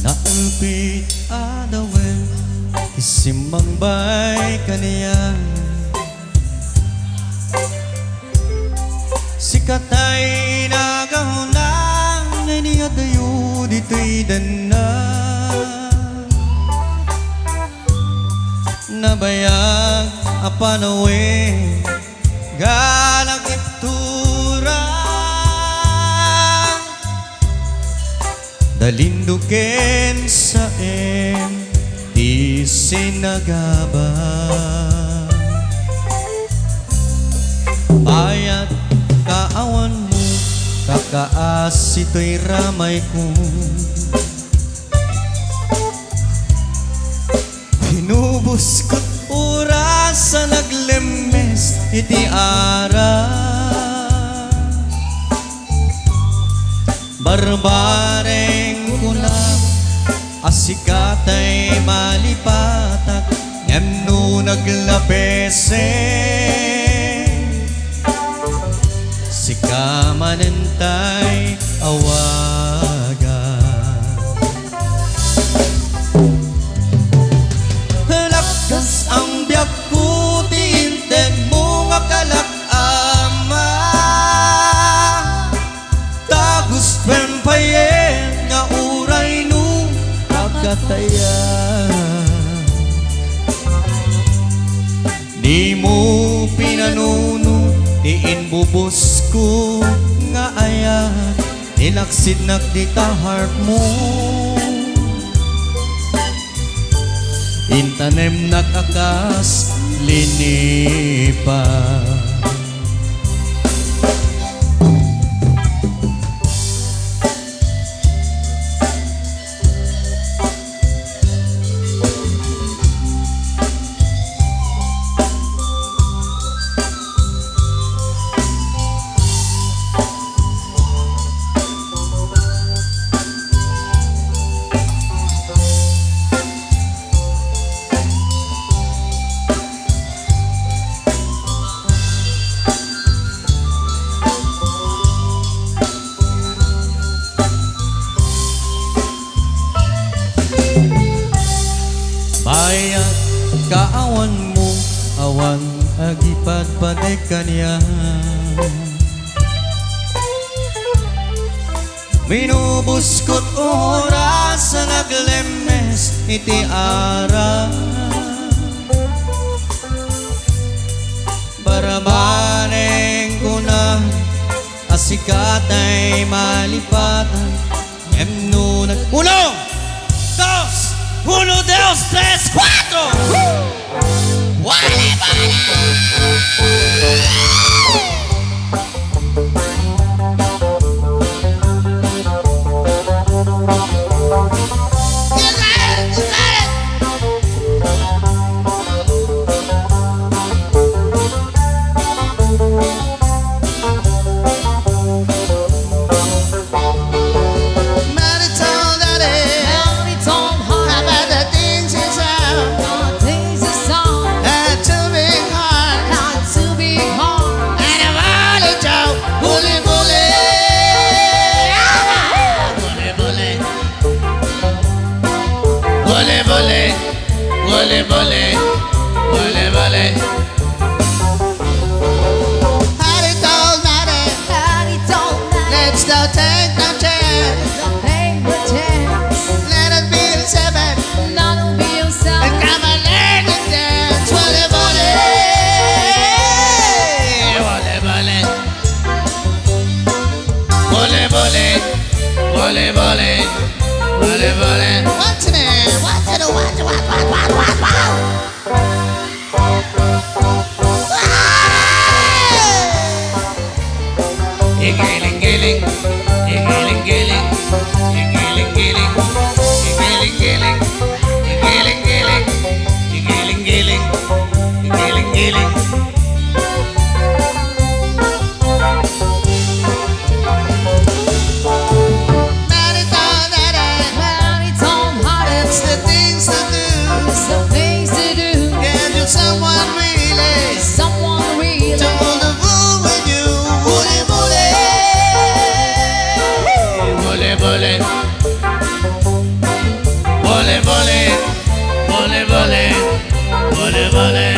Naupit adawin isimang bay kaniya sikatay nagahunang iniyadayo dito'y dana nabayag apanawe galang itura dalinduken sa di sinagaba bayat kaawan mo kakaas ito'y ramay ko pinubos ko't oras sa naglemes iti ara barbareng kunap asikatay malipatak ngano naglapese sikamanentay awaga lapkas ang biyak ko tiinted mo nga kalak-ama tagus pempayen nga uray no agkataya di mo pinanuno diin bubos ko nga ayat nilaksid nagdita heart mo intanem nakakas linipa bayat kaawan mo awan agipagpadek kaniya minubos ko't oras sa naglemes iti ara barabaneng kuna asikatay malipatan emno nag-uno dos uno, dos, tres, cuatro. ¡Vale, vale! Vole, vole, vole, vole. Honey told Natty, let's go take the chance. Let it be the seven, and come and let it dance. Vole, vole, vole, vole, vole, vole, vole, vole, vole, vole. What's in it? What's in it? What? Giling, giling, giling, giling, giling, giling, giling, giling, giling, giling, giling, giling, giling, giling. really Someone really to pull the wool with you. Woolly, woolly. Woolly, woolly. Woolly, woolly. Woolly, woolly. Woolly, woolly.